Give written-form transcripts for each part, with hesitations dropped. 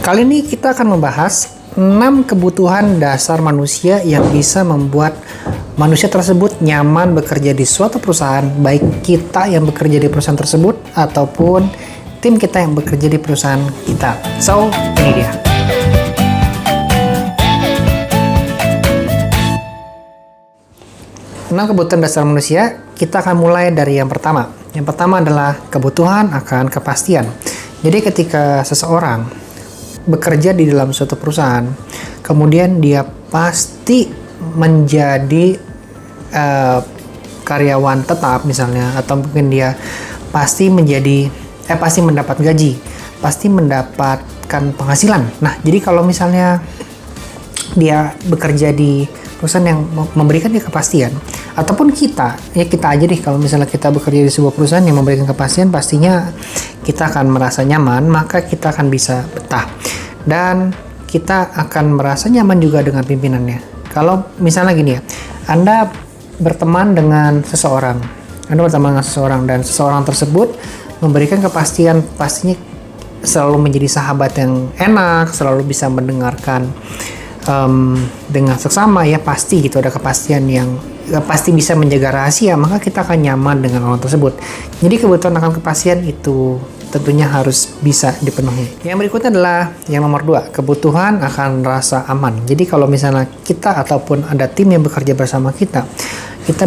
Kali ini kita akan membahas 6 kebutuhan dasar manusia yang bisa membuat manusia tersebut nyaman bekerja di suatu perusahaan, baik kita yang bekerja di perusahaan tersebut ataupun tim kita yang bekerja di perusahaan kita. So, ini dia. Nah, kebutuhan dasar manusia, kita akan mulai dari yang pertama. Yang pertama adalah kebutuhan akan kepastian. Jadi ketika seseorang bekerja di dalam suatu perusahaan, kemudian dia pasti menjadi karyawan tetap misalnya, atau mungkin dia pasti mendapat gaji, pasti mendapatkan penghasilan. Nah, jadi kalau misalnya dia bekerja di perusahaan yang memberikan dia kepastian, ataupun kita aja deh, kalau misalnya kita bekerja di sebuah perusahaan yang memberikan kepastian, pastinya kita akan merasa nyaman, maka kita akan bisa betah dan kita akan merasa nyaman juga dengan pimpinannya. Kalau misalnya gini ya, Anda berteman dengan seseorang dan seseorang tersebut memberikan kepastian, pastinya selalu menjadi sahabat yang enak, selalu bisa mendengarkan dengan seksama, ya pasti gitu, ada kepastian yang pasti bisa menjaga rahasia, maka kita akan nyaman dengan orang tersebut. Jadi kebutuhan akan kepastian itu tentunya harus bisa dipenuhi. Yang berikutnya adalah yang nomor 2, kebutuhan akan rasa aman. Jadi kalau misalnya kita ataupun ada tim yang bekerja bersama kita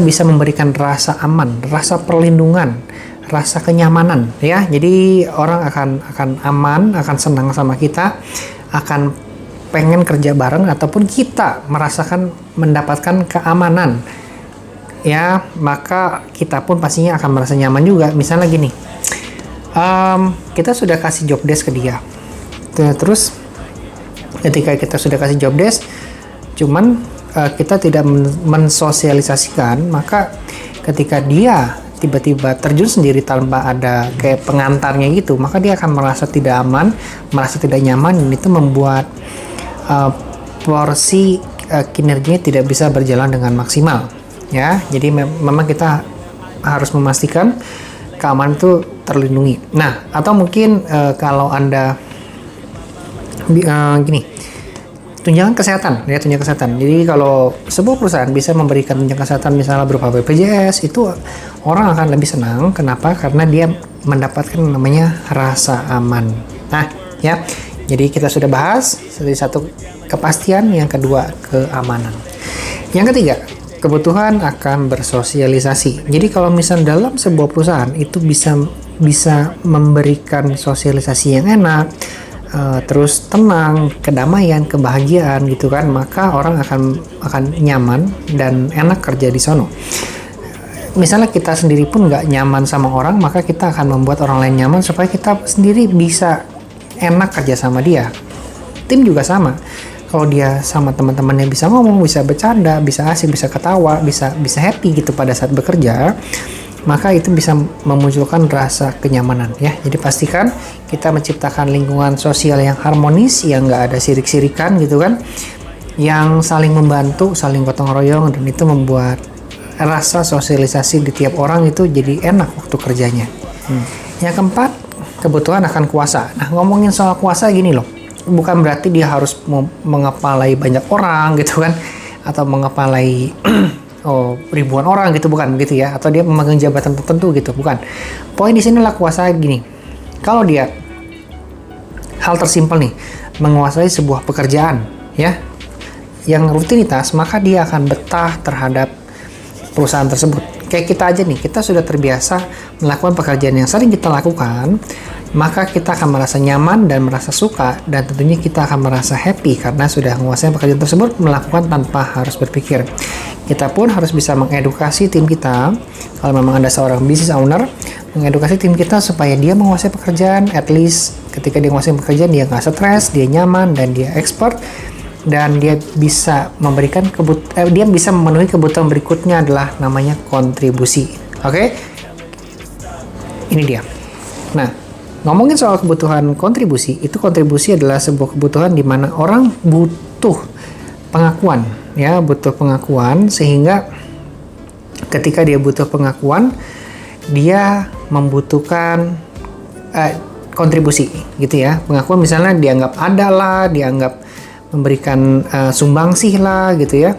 bisa memberikan rasa aman, rasa perlindungan, rasa kenyamanan, ya. Jadi orang akan aman, akan senang sama kita, akan pengen kerja bareng, ataupun kita merasakan mendapatkan keamanan, ya, maka kita pun pastinya akan merasa nyaman juga. Misalnya gini, kita sudah kasih job desk ke dia, terus ketika kita sudah kasih job desk, cuman kita tidak mensosialisasikan, maka ketika dia tiba-tiba terjun sendiri tanpa ada kayak pengantarnya gitu, maka dia akan merasa tidak aman, merasa tidak nyaman, dan itu membuat porsi kinerjanya tidak bisa berjalan dengan maksimal, ya. Jadi memang kita harus memastikan keamanan itu terlindungi. Nah, atau mungkin kalau Anda gini, tunjangan kesehatan. Jadi kalau sebuah perusahaan bisa memberikan tunjangan kesehatan misalnya berupa BPJS, itu orang akan lebih senang. Kenapa? Karena dia mendapatkan namanya rasa aman. Nah, ya. Jadi kita sudah bahas dari satu kepastian, yang kedua keamanan. Yang ketiga, kebutuhan akan bersosialisasi. Jadi kalau misalnya dalam sebuah perusahaan itu bisa memberikan sosialisasi yang enak, terus tenang, kedamaian, kebahagiaan gitu kan, maka orang akan nyaman dan enak kerja di sono. Misalnya kita sendiri pun nggak nyaman sama orang, maka kita akan membuat orang lain nyaman supaya kita sendiri bisa enak kerja sama dia. Tim juga sama. Kalau dia sama teman-temannya bisa ngomong, bisa bercanda, bisa asik, bisa ketawa, bisa happy gitu pada saat bekerja, maka itu bisa memunculkan rasa kenyamanan, ya. Jadi pastikan kita menciptakan lingkungan sosial yang harmonis, yang nggak ada sirik-sirikan gitu kan, yang saling membantu, saling gotong royong, dan itu membuat rasa sosialisasi di tiap orang itu jadi enak waktu kerjanya. Yang keempat, kebutuhan akan kuasa. Nah, ngomongin soal kuasa gini loh, bukan berarti dia harus mengepalai banyak orang gitu kan, atau mengepalai ribuan orang gitu, bukan gitu ya, atau dia memegang jabatan tertentu gitu, bukan. Poin di sini lah kuasa gini. Kalau dia hal tersimpel nih, menguasai sebuah pekerjaan, ya, yang rutinitas, maka dia akan betah terhadap perusahaan tersebut. Kayak kita aja nih, kita sudah terbiasa melakukan pekerjaan yang sering kita lakukan, maka kita akan merasa nyaman dan merasa suka, dan tentunya kita akan merasa happy karena sudah menguasai pekerjaan tersebut, melakukan tanpa harus berpikir. Kita pun harus bisa mengedukasi tim kita, kalau memang Anda seorang business owner, mengedukasi tim kita supaya dia menguasai pekerjaan, at least ketika dia menguasai pekerjaan, dia nggak stres, dia nyaman, dan dia expert, dan dia bisa memberikan dia bisa memenuhi kebutuhan berikutnya, adalah namanya kontribusi. Oke? Ini dia. Nah, ngomongin soal kebutuhan kontribusi, itu kontribusi adalah sebuah kebutuhan di mana orang butuh pengakuan, ya, butuh pengakuan, sehingga ketika dia butuh pengakuan, dia membutuhkan kontribusi gitu ya. Pengakuan misalnya dianggap ada lah, dianggap memberikan sumbangsih lah gitu ya.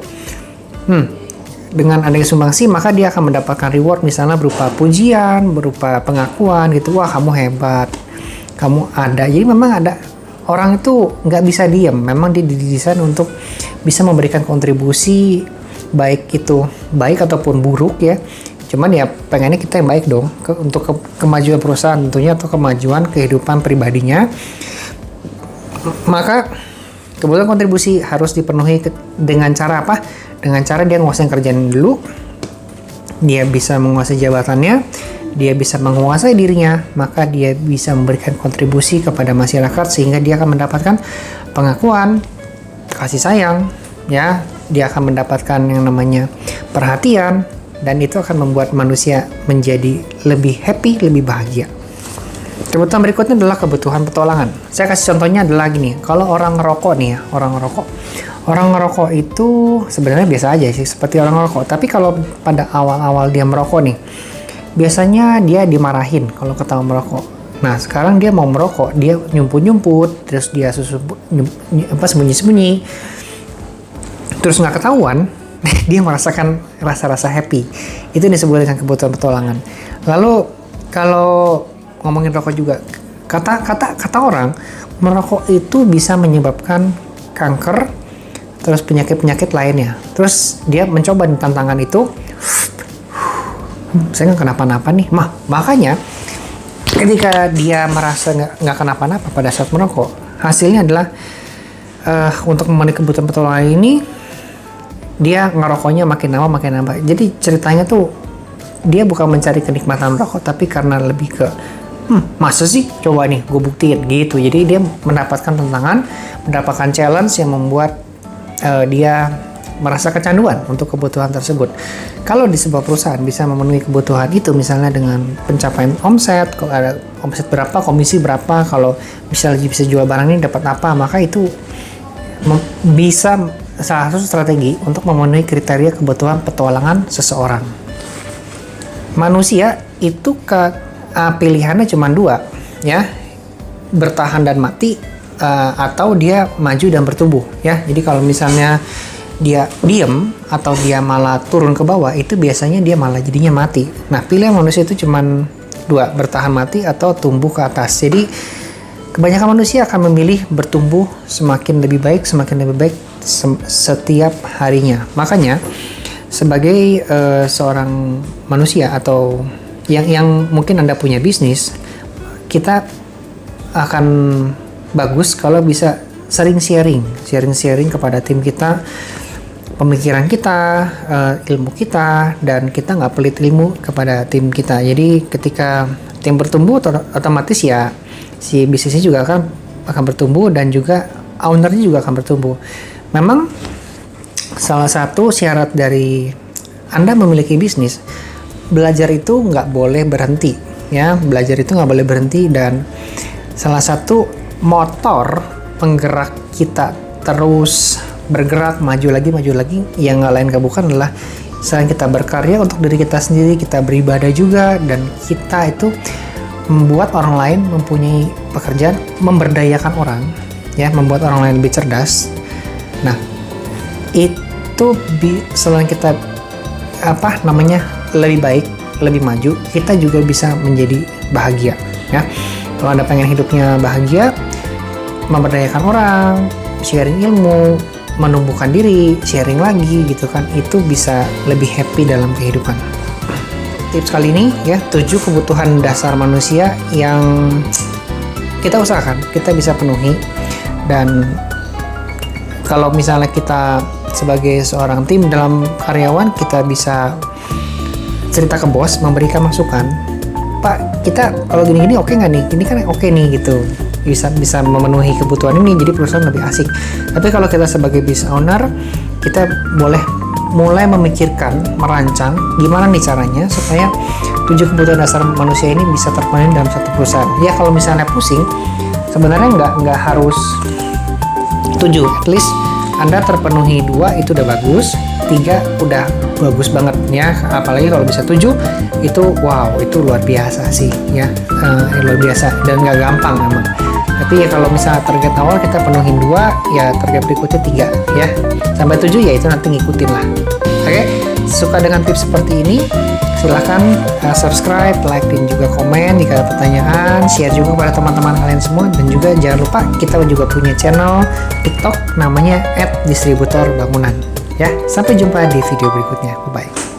Dengan adanya sumbangsih maka dia akan mendapatkan reward misalnya berupa pujian, berupa pengakuan gitu. Wah, kamu hebat, kamu ada. Jadi memang ada, orang itu nggak bisa diam. Memang dia didesain untuk bisa memberikan kontribusi, baik itu baik ataupun buruk ya. Cuman ya pengennya kita yang baik dong, untuk kemajuan perusahaan tentunya atau kemajuan kehidupan pribadinya. Maka kebutuhan kontribusi harus dipenuhi dengan cara apa? Dengan cara dia menguasai kerjaan dulu, dia bisa menguasai jabatannya, dia bisa menguasai dirinya, maka dia bisa memberikan kontribusi kepada masyarakat sehingga dia akan mendapatkan pengakuan, kasih sayang, ya, dia akan mendapatkan yang namanya perhatian, dan itu akan membuat manusia menjadi lebih happy, lebih bahagia. Kebutuhan berikutnya adalah kebutuhan petualangan. Saya kasih contohnya adalah gini, kalau orang ngerokok nih ya, orang ngerokok itu sebenarnya biasa aja sih, seperti orang ngerokok. Tapi kalau pada awal-awal dia merokok nih, biasanya dia dimarahin kalau ketahuan merokok. Nah, sekarang dia mau merokok, dia nyumput-nyumput, terus dia sembunyi-sembunyi, terus nggak ketahuan, dia merasakan rasa-rasa happy. Itu disebut dengan kebutuhan petualangan. Lalu kalau ngomongin rokok juga, kata orang, merokok itu bisa menyebabkan kanker, terus penyakit-penyakit lainnya. Terus dia mencoba di tantangan itu, saya nggak kenapa-napa nih. Makanya ketika dia merasa nggak kenapa-napa pada saat merokok, hasilnya adalah untuk memenuhi kebutuhan petualangan ini, dia ngerokoknya makin lama makin nambah. Jadi ceritanya tuh dia bukan mencari kenikmatan merokok, tapi karena lebih ke masa sih, coba nih gue buktiin gitu. Jadi dia mendapatkan tantangan, mendapatkan challenge yang membuat dia merasa kecanduan untuk kebutuhan tersebut. Kalau di sebuah perusahaan bisa memenuhi kebutuhan itu, misalnya dengan pencapaian omset, kalau ada omset berapa, komisi berapa, kalau misalnya bisa jual barang ini dapat apa, maka itu bisa salah satu strategi untuk memenuhi kriteria kebutuhan petualangan seseorang. Manusia itu pilihannya cuma dua, ya, bertahan dan mati, atau dia maju dan bertumbuh, ya. Jadi kalau misalnya dia diem atau dia malah turun ke bawah, itu biasanya dia malah jadinya mati. Nah, pilihan manusia itu cuma dua, bertahan mati atau tumbuh ke atas. Jadi kebanyakan manusia akan memilih bertumbuh semakin lebih baik setiap harinya. Makanya sebagai seorang manusia atau yang mungkin Anda punya bisnis, kita akan bagus kalau bisa sering sharing kepada tim kita, pemikiran kita, ilmu kita, dan kita nggak pelit ilmu kepada tim kita. Jadi ketika tim bertumbuh, otomatis ya si bisnisnya juga akan bertumbuh, dan juga ownernya juga akan bertumbuh. Memang salah satu syarat dari Anda memiliki bisnis, belajar itu nggak boleh berhenti, ya. Belajar itu nggak boleh berhenti, dan salah satu motor penggerak kita terus bergerak maju lagi yang nggak lain bukan adalah selain kita berkarya untuk diri kita sendiri, kita beribadah juga, dan kita itu membuat orang lain mempunyai pekerjaan, memberdayakan orang, ya, membuat orang lain lebih cerdas. Nah, itu selain kita lebih baik, lebih maju, kita juga bisa menjadi bahagia, ya. Kalau Anda pengen hidupnya bahagia, memberdayakan orang, sharing ilmu, menumbuhkan diri, sharing lagi gitu kan, itu bisa lebih happy dalam kehidupan. Tips kali ini ya, 7 kebutuhan dasar manusia yang kita usahakan kita bisa penuhi. Dan kalau misalnya kita sebagai seorang tim dalam karyawan, kita bisa cerita ke bos, memberikan masukan, Pak, kita kalau gini-gini oke nggak nih? Ini kan oke nih gitu, bisa memenuhi kebutuhan ini, jadi perusahaan lebih asik. Tapi kalau kita sebagai business owner, kita boleh mulai memikirkan, merancang gimana nih caranya supaya 7 kebutuhan dasar manusia ini bisa terpenuhi dalam satu perusahaan. Ya kalau misalnya pusing, sebenarnya nggak harus 7, at least Anda terpenuhi 2 itu udah bagus, 3 udah bagus banget ya. Apalagi kalau bisa 7 itu wow, itu luar biasa sih ya. Luar biasa dan nggak gampang memang. Tapi ya kalau misalnya target awal kita penuhin 2, ya target berikutnya 3 ya. Sampai 7 ya itu nanti ngikutin lah. Oke, suka dengan tips seperti ini? Silahkan subscribe, like, dan juga komen jika ada pertanyaan. Share juga kepada teman-teman kalian semua. Dan juga jangan lupa kita juga punya channel TikTok namanya @distributorbangunan. Ya, sampai jumpa di video berikutnya. Bye-bye.